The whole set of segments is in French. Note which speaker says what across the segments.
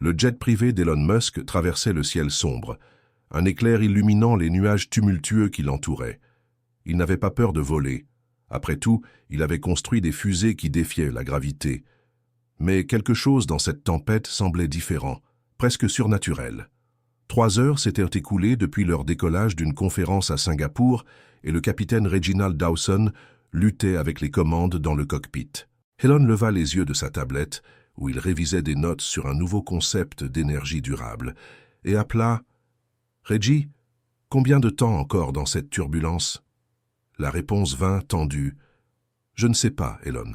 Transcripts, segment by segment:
Speaker 1: Le jet privé d'Elon Musk traversait le ciel sombre, un éclair illuminant les nuages tumultueux qui l'entouraient. Il n'avait pas peur de voler. Après tout, il avait construit des fusées qui défiaient la gravité. Mais quelque chose dans cette tempête semblait différent, presque surnaturel. 3 heures s'étaient écoulées depuis leur décollage d'une conférence à Singapour et le capitaine Reginald Dawson luttait avec les commandes dans le cockpit. Elon leva les yeux de sa tablette, où il révisait des notes sur un nouveau concept d'énergie durable, et appela « Reggie, combien de temps encore dans cette turbulence ?» La réponse vint tendue « Je ne sais pas, Elon.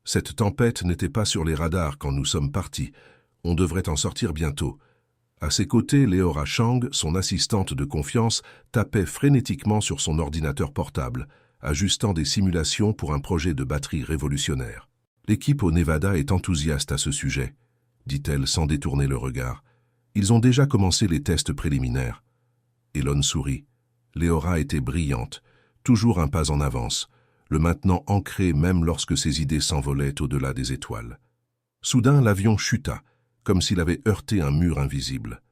Speaker 1: Cette tempête n'était pas sur les radars quand nous sommes partis. On devrait en sortir bientôt. » À ses côtés, Leora Chang, son assistante de confiance, tapait frénétiquement sur son ordinateur portable, ajustant des simulations pour un projet de batterie révolutionnaire. « L'équipe au Nevada est enthousiaste à ce sujet, » dit-elle sans détourner le regard. « Ils ont déjà commencé les tests préliminaires. » Elon sourit. Leora était brillante, toujours un pas en avance, le maintenant ancré même lorsque ses idées s'envolaient au-delà des étoiles. Soudain, l'avion chuta, comme s'il avait heurté un mur invisible.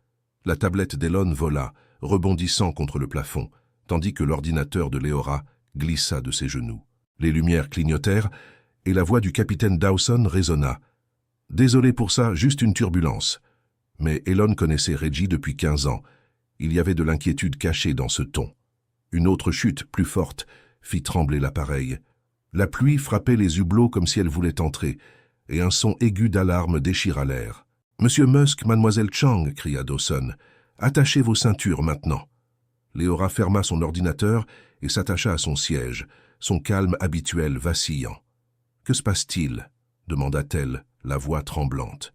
Speaker 1: La tablette d'Elon vola, rebondissant contre le plafond, tandis que l'ordinateur de Leora glissa de ses genoux. Les lumières clignotèrent, et la voix du capitaine Dawson résonna. « Désolé pour ça, juste une turbulence. » Mais Elon connaissait Reggie depuis 15 ans. Il y avait de l'inquiétude cachée dans ce ton. Une autre chute, plus forte, fit trembler l'appareil. La pluie frappait les hublots comme si elle voulait entrer, et un son aigu d'alarme déchira l'air. « Monsieur Musk, mademoiselle Chang !» cria Dawson. « Attachez vos ceintures maintenant. » Leora ferma son ordinateur et s'attacha à son siège, son calme habituel vacillant. « Que se passe-t-il » demanda-t-elle, la voix tremblante.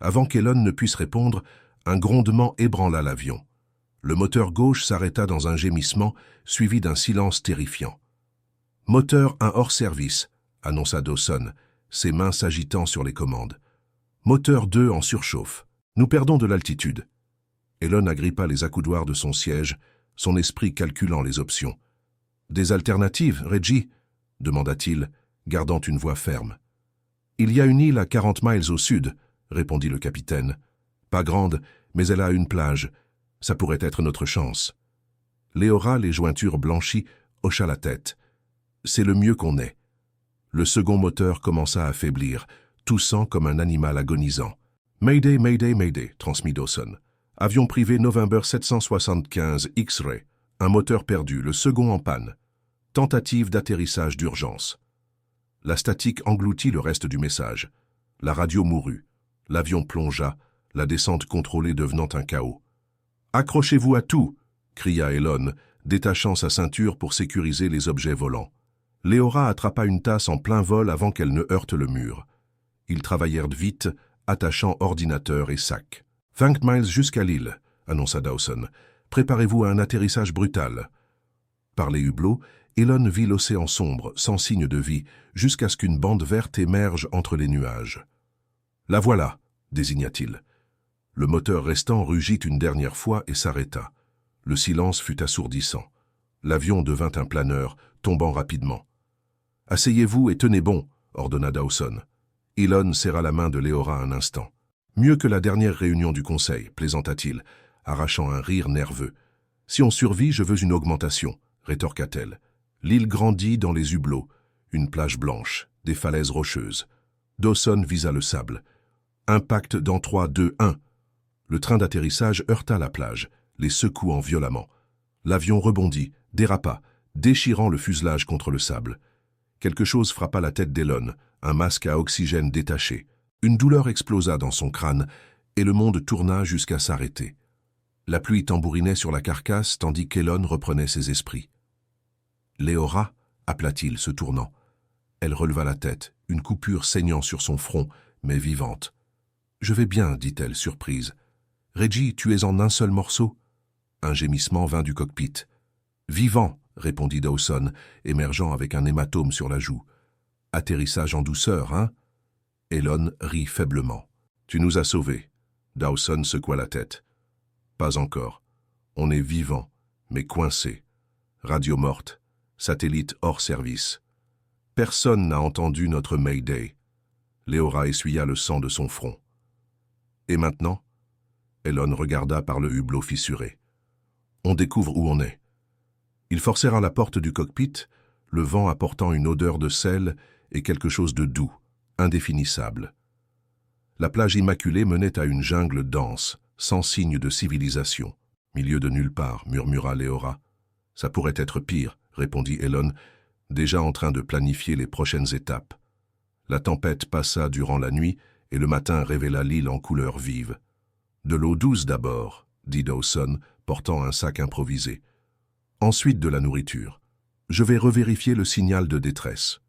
Speaker 1: Avant qu'Elon ne puisse répondre, un grondement ébranla l'avion. Le moteur gauche s'arrêta dans un gémissement, suivi d'un silence terrifiant. « Moteur 1 hors service », annonça Dawson, ses mains s'agitant sur les commandes. « Moteur 2 en surchauffe. Nous perdons de l'altitude. » Elon agrippa les accoudoirs de son siège, son esprit calculant les options. « Des alternatives, Reggie ?» demanda-t-il, gardant une voix ferme. « Il y a une île à 40 miles au sud, » répondit le capitaine. « Pas grande, mais elle a une plage. Ça pourrait être notre chance. » Leora, les jointures blanchies, hocha la tête. « C'est le mieux qu'on ait. » Le second moteur commença à faiblir, toussant comme un animal agonisant. « Mayday, Mayday, Mayday » transmit Dawson. « Avion privé November 775 X-Ray. Un moteur perdu, le second en panne. Tentative d'atterrissage d'urgence. » La statique engloutit le reste du message. La radio mourut. L'avion plongea, la descente contrôlée devenant un chaos. « Accrochez-vous à tout !» cria Elon, détachant sa ceinture pour sécuriser les objets volants. Leora attrapa une tasse en plein vol avant qu'elle ne heurte le mur. Ils travaillèrent vite, attachant ordinateur et sac. « 20 miles jusqu'à l'île », annonça Dawson. « Préparez-vous à un atterrissage brutal. » Par les hublots, Elon vit l'océan sombre, sans signe de vie, jusqu'à ce qu'une bande verte émerge entre les nuages. « La voilà !» désigna-t-il. Le moteur restant rugit une dernière fois et s'arrêta. Le silence fut assourdissant. L'avion devint un planeur, tombant rapidement. « Asseyez-vous et tenez bon !» ordonna Dawson. Elon serra la main de Leora un instant. « Mieux que la dernière réunion du conseil, plaisanta-t-il, arrachant un rire nerveux. « Si on survit, je veux une augmentation, » rétorqua-t-elle. L'île grandit dans les hublots, une plage blanche, des falaises rocheuses. Dawson visa le sable. Impact dans 3, 2, 1. Le train d'atterrissage heurta la plage, les secouant violemment. L'avion rebondit, dérapa, déchirant le fuselage contre le sable. Quelque chose frappa la tête d'Elon, un masque à oxygène détaché. Une douleur explosa dans son crâne et le monde tourna jusqu'à s'arrêter. La pluie tambourinait sur la carcasse tandis qu'Elon reprenait ses esprits. « Leora » appela-t-il, se tournant. Elle releva la tête, une coupure saignant sur son front, mais vivante. « Je vais bien, dit-elle, surprise. « Reggie, tu es en un seul morceau ?» Un gémissement vint du cockpit. « Vivant !» répondit Dawson, émergeant avec un hématome sur la joue. « Atterrissage en douceur, hein ?» Elon rit faiblement. « Tu nous as sauvés. » Dawson secoua la tête. « Pas encore. On est vivant, mais coincé. Radio morte. Satellite hors service. Personne n'a entendu notre Mayday. » Leora essuya le sang de son front. Et maintenant? Elon regarda par le hublot fissuré. On découvre où on est. Ils forcèrent la porte du cockpit, le vent apportant une odeur de sel et quelque chose de doux, indéfinissable. La plage immaculée menait à une jungle dense, sans signe de civilisation. Milieu de nulle part, murmura Leora. Ça pourrait être pire, répondit Elon, déjà en train de planifier les prochaines étapes. La tempête passa durant la nuit et le matin révéla l'île en couleurs vives. De l'eau douce d'abord, dit Dawson, portant un sac improvisé. Ensuite de la nourriture. Je vais revérifier le signal de détresse.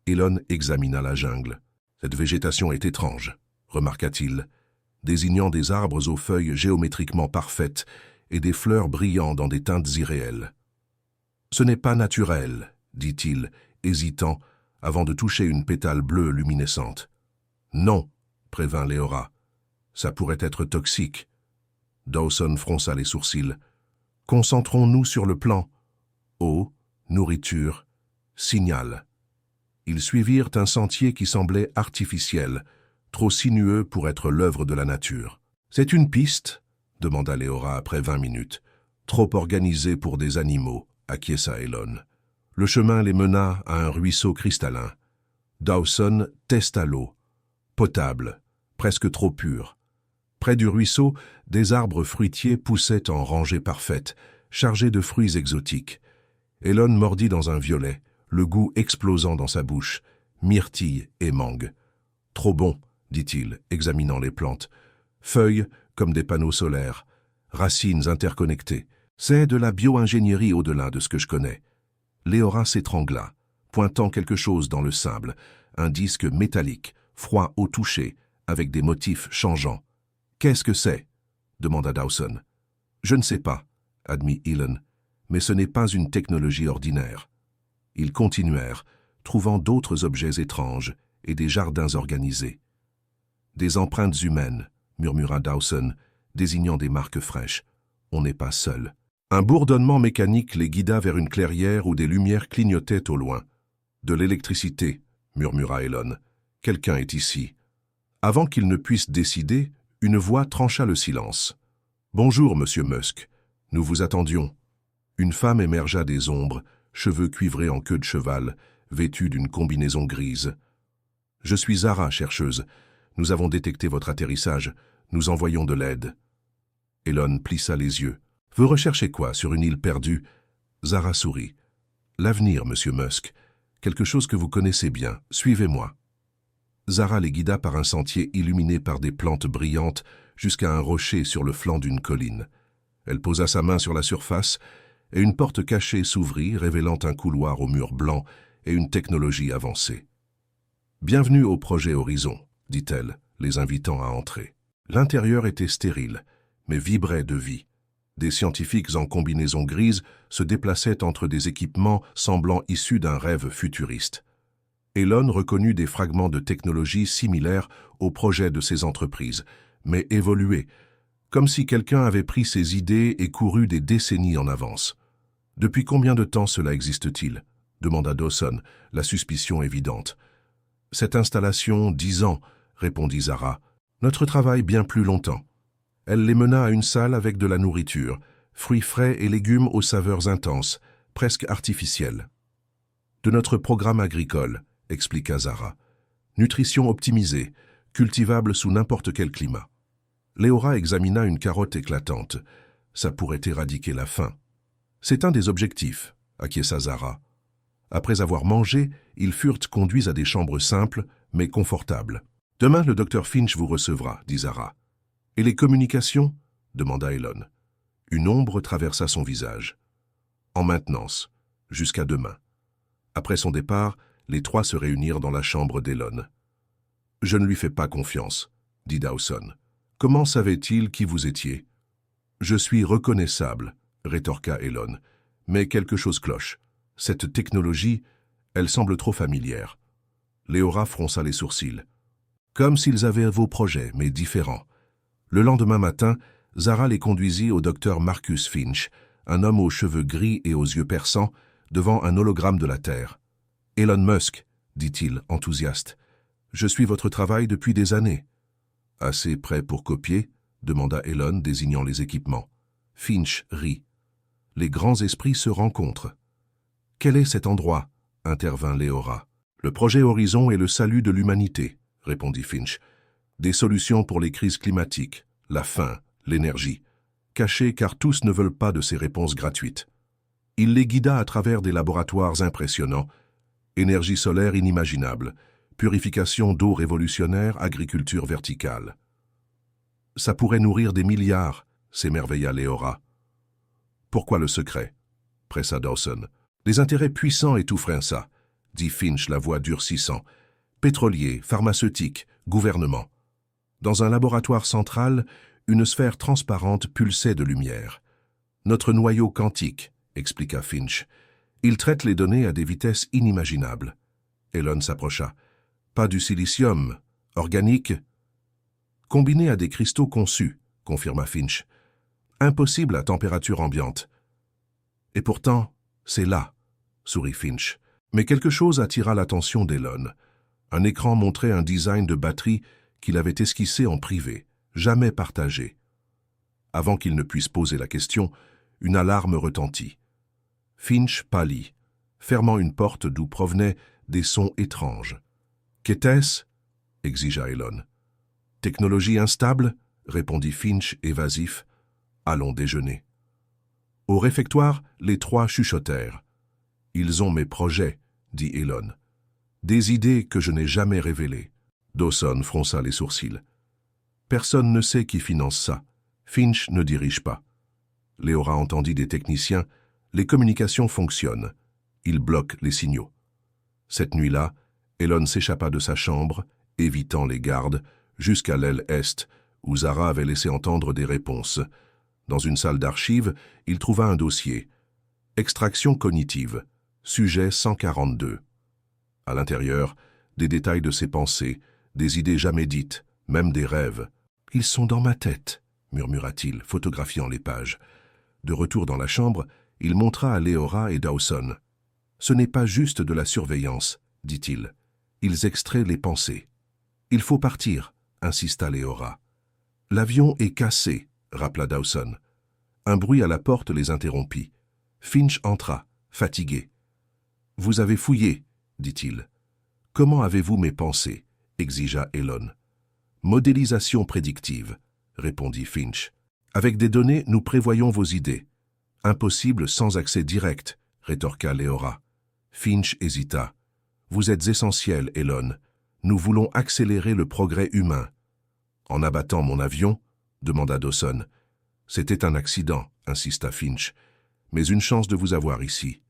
Speaker 1: Elon examina la jungle. Cette végétation est étrange, remarqua-t-il, désignant des arbres aux feuilles géométriquement parfaites et des fleurs brillant dans des teintes irréelles. Ce n'est pas naturel, dit-il, hésitant, avant de toucher une pétale bleue luminescente. Non, prévint Leora. Ça pourrait être toxique. Dawson fronça les sourcils. Concentrons-nous sur le plan. Eau, nourriture, signal. Ils suivirent un sentier qui semblait artificiel, trop sinueux pour être l'œuvre de la nature. « C'est une piste ?» demanda Leora après 20 minutes. « Trop organisée pour des animaux », acquiesça Elon. Le chemin les mena à un ruisseau cristallin. Dawson testa l'eau. Potable, presque trop pure. Près du ruisseau, des arbres fruitiers poussaient en rangées parfaites, chargés de fruits exotiques. Elon mordit dans un violet, le goût explosant dans sa bouche, myrtille et mangue. « Trop bon », dit-il, examinant les plantes. Feuilles comme des panneaux solaires, racines interconnectées. C'est de la bio-ingénierie au-delà de ce que je connais. Leora s'étrangla, pointant quelque chose dans le sable, un disque métallique, froid au toucher, avec des motifs changeants. « Qu'est-ce que c'est » demanda Dawson. « Je ne sais pas », admit Elon, « mais ce n'est pas une technologie ordinaire. » Ils continuèrent, trouvant d'autres objets étranges et des jardins organisés. « Des empreintes humaines », murmura Dawson, désignant des marques fraîches. « On n'est pas seul. » Un bourdonnement mécanique les guida vers une clairière où des lumières clignotaient au loin. « De l'électricité », murmura Elon. « Quelqu'un est ici. » Avant qu'il ne puisse décider, une voix trancha le silence. « Bonjour, monsieur Musk. Nous vous attendions. » Une femme émergea des ombres, cheveux cuivrés en queue de cheval, vêtue d'une combinaison grise. « Je suis Zara, chercheuse. Nous avons détecté votre atterrissage. Nous envoyons de l'aide. » Elon plissa les yeux. « Vous recherchez quoi sur une île perdue ?» Zara sourit. « L'avenir, monsieur Musk. Quelque chose que vous connaissez bien. Suivez-moi. » Zara les guida par un sentier illuminé par des plantes brillantes jusqu'à un rocher sur le flanc d'une colline. Elle posa sa main sur la surface et une porte cachée s'ouvrit, révélant un couloir aux murs blancs et une technologie avancée. « Bienvenue au projet Horizon », dit-elle, les invitant à entrer. L'intérieur était stérile, mais vibrait de vie. Des scientifiques en combinaison grise se déplaçaient entre des équipements semblant issus d'un rêve futuriste. Elon reconnut des fragments de technologie similaires aux projets de ces entreprises, mais évolués, comme si quelqu'un avait pris ces idées et couru des décennies en avance. « Depuis combien de temps cela existe-t-il » demanda Dawson, la suspicion évidente. « Cette installation, 10 ans, » répondit Zara. « Notre travail bien plus longtemps. » Elle les mena à une salle avec de la nourriture, fruits frais et légumes aux saveurs intenses, presque artificielles. « De notre programme agricole, » expliqua Zara. « Nutrition optimisée, cultivable sous n'importe quel climat. » Leora examina une carotte éclatante. Ça pourrait éradiquer la faim. « C'est un des objectifs, » acquiesça Zara. Après avoir mangé, ils furent conduits à des chambres simples, mais confortables. « Demain, le docteur Finch vous recevra, » dit Zara. « Et les communications » demanda Elon. Une ombre traversa son visage. « En maintenance, jusqu'à demain. » Après son départ, les trois se réunirent dans la chambre d'Elon. « Je ne lui fais pas confiance, » dit Dawson. « Comment savait-il qui vous étiez ?»« Je suis reconnaissable, » rétorqua Elon. « Mais quelque chose cloche. Cette technologie, elle semble trop familière. » Leora fronça les sourcils. « Comme s'ils avaient vos projets, mais différents. » Le lendemain matin, Zara les conduisit au docteur Marcus Finch, un homme aux cheveux gris et aux yeux perçants, devant un hologramme de la Terre. « Elon Musk, dit-il, enthousiaste. « Je suis votre travail depuis des années. » Assez prêt pour copier? Demanda Elon, désignant les équipements. Finch rit. Les grands esprits se rencontrent. Quel est cet endroit? Intervint Leora. Le projet Horizon est le salut de l'humanité, répondit Finch. Des solutions pour les crises climatiques, la faim, l'énergie. Cachées car tous ne veulent pas de ces réponses gratuites. Il les guida à travers des laboratoires impressionnants. Énergie solaire inimaginable, purification d'eau révolutionnaire, agriculture verticale. Ça pourrait nourrir des milliards, s'émerveilla Leora. Pourquoi le secret? Pressa Dawson. Les intérêts puissants étoufferaient ça, dit Finch, la voix durcissant. Pétroliers, pharmaceutiques, gouvernement. Dans un laboratoire central, une sphère transparente pulsait de lumière. Notre noyau quantique, expliqua Finch. Il traite les données à des vitesses inimaginables. Elon s'approcha. Pas du silicium, organique. Combiné à des cristaux conçus, confirma Finch. Impossible à température ambiante. Et pourtant, c'est là, sourit Finch. Mais quelque chose attira l'attention d'Elon. Un écran montrait un design de batterie qu'il avait esquissé en privé, jamais partagé. Avant qu'il ne puisse poser la question, une alarme retentit. Finch pâlit, fermant une porte d'où provenaient des sons étranges. « Qu'était-ce » exigea Elon. « Technologie instable » répondit Finch évasif. « Allons déjeuner. » Au réfectoire, les trois chuchotèrent. « Ils ont mes projets » dit Elon. « Des idées que je n'ai jamais révélées. » Dawson fronça les sourcils. « Personne ne sait qui finance ça. Finch ne dirige pas. » Leora entendit des techniciens. Les communications fonctionnent. Ils bloquent les signaux. Cette nuit-là, Elon s'échappa de sa chambre, évitant les gardes, jusqu'à l'aile est, où Zara avait laissé entendre des réponses. Dans une salle d'archives, il trouva un dossier. Extraction cognitive. Sujet 142. À l'intérieur, des détails de ses pensées, des idées jamais dites, même des rêves. « Ils sont dans ma tête », murmura-t-il, photographiant les pages. De retour dans la chambre, il montra à Leora et Dawson. « Ce n'est pas juste de la surveillance, dit-il. Ils extraient les pensées. »« Il faut partir, » insista Leora. « L'avion est cassé, » rappela Dawson. Un bruit à la porte les interrompit. Finch entra, fatigué. « Vous avez fouillé, » dit-il. « Comment avez-vous mes pensées » exigea Elon. « Modélisation prédictive, » répondit Finch. « Avec des données, nous prévoyons vos idées. »« Impossible sans accès direct, » rétorqua Leora. Finch hésita. « Vous êtes essentiel, Elon. Nous voulons accélérer le progrès humain. »« En abattant mon avion ?» demanda Dawson. « C'était un accident, » insista Finch. « Mais une chance de vous avoir ici. »«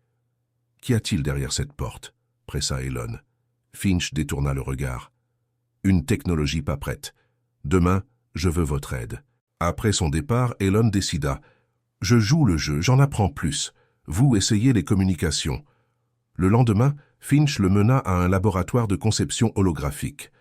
Speaker 1: Qu'y a-t-il derrière cette porte ?» pressa Elon. Finch détourna le regard. « Une technologie pas prête. Demain, je veux votre aide. » Après son départ, Elon décida. « Je joue le jeu, j'en apprends plus. Vous essayez les communications. » Le lendemain, Finch le mena à un laboratoire de conception holographique.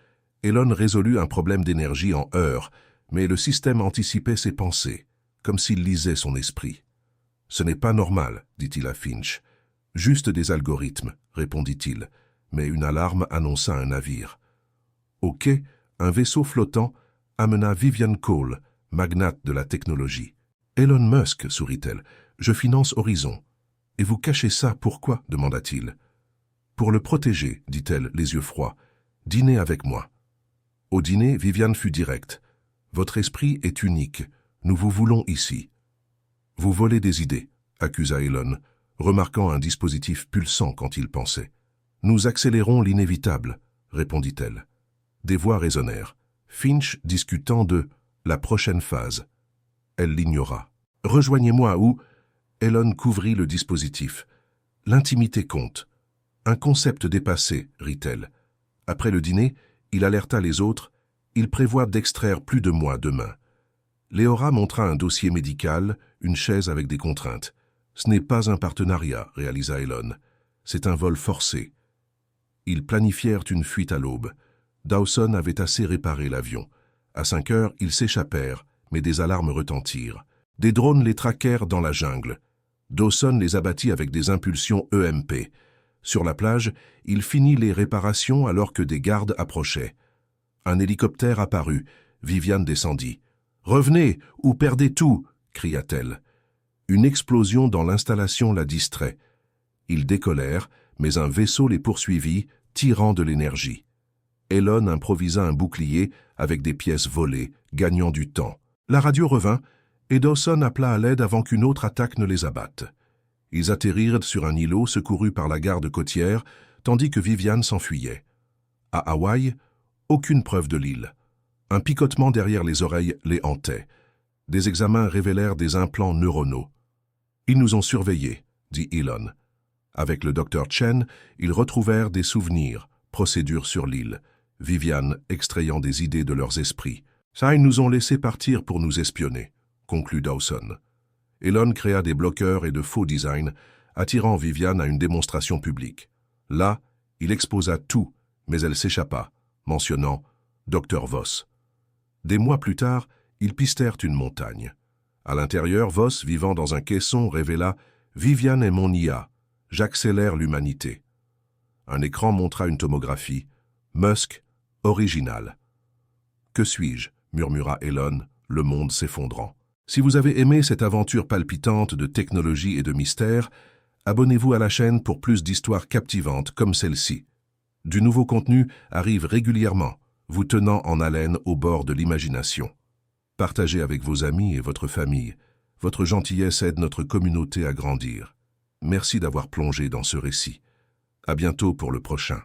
Speaker 1: Elon résolut un problème d'énergie en heures, mais le système anticipait ses pensées, comme s'il lisait son esprit. « Ce n'est pas normal, » dit-il à Finch. « Juste des algorithmes, » répondit-il, mais une alarme annonça un navire. Au quai, un vaisseau flottant amena Vivian Cole, magnate de la technologie. « Elon Musk, » sourit-elle, « je finance Horizon. »« Et vous cachez ça, pourquoi ?» demanda-t-il. « Pour le protéger, » dit-elle, les yeux froids. « Dînez avec moi. » Au dîner, Vivian fut directe. « Votre esprit est unique. Nous vous voulons ici. »« Vous volez des idées, » accusa Elon, remarquant un dispositif pulsant quand il pensait. « Nous accélérons l'inévitable, » répondit-elle. Des voix résonnèrent. Finch discutant de « la prochaine phase ». Elle l'ignora. « Rejoignez-moi où ?» Elon couvrit le dispositif. « L'intimité compte. »« Un concept dépassé, » rit-elle. Après le dîner, il alerta les autres. « Il prévoit d'extraire plus de moi demain. » Leora montra un dossier médical, une chaise avec des contraintes. « Ce n'est pas un partenariat, » réalisa Elon. « C'est un vol forcé. » Ils planifièrent une fuite à l'aube. Dawson avait assez réparé l'avion. À 5 heures, ils s'échappèrent, mais des alarmes retentirent. Des drones les traquèrent dans la jungle. Dawson les abattit avec des impulsions EMP. Sur la plage, il finit les réparations alors que des gardes approchaient. Un hélicoptère apparut, Viviane descendit. « Revenez, ou perdez tout !» cria-t-elle. Une explosion dans l'installation la distrait. Ils décollèrent, mais un vaisseau les poursuivit, tirant de l'énergie. Elon improvisa un bouclier avec des pièces volées, gagnant du temps. La radio revint, et Dawson appela à l'aide avant qu'une autre attaque ne les abatte. Ils atterrirent sur un îlot secouru par la garde côtière, tandis que Viviane s'enfuyait. À Hawaï, aucune preuve de l'île. Un picotement derrière les oreilles les hantait. Des examens révélèrent des implants neuronaux. « Ils nous ont surveillés », dit Elon. Avec le docteur Chen, ils retrouvèrent des souvenirs, procédures sur l'île, Viviane extrayant des idées de leurs esprits. « Ça, ils nous ont laissé partir pour nous espionner », conclut Dawson. Elon créa des bloqueurs et de faux designs, attirant Viviane à une démonstration publique. Là, il exposa tout, mais elle s'échappa, mentionnant « Dr Voss ». Des mois plus tard, ils pistèrent une montagne. À l'intérieur, Voss, vivant dans un caisson, révéla « Viviane est mon IA, j'accélère l'humanité ». Un écran montra une tomographie. Musk, original. « Que suis-je » murmura Elon, le monde s'effondrant. Si vous avez aimé cette aventure palpitante de technologie et de mystère, abonnez-vous à la chaîne pour plus d'histoires captivantes comme celle-ci. Du nouveau contenu arrive régulièrement, vous tenant en haleine au bord de l'imagination. Partagez avec vos amis et votre famille. Votre gentillesse aide notre communauté à grandir. Merci d'avoir plongé dans ce récit. À bientôt pour le prochain.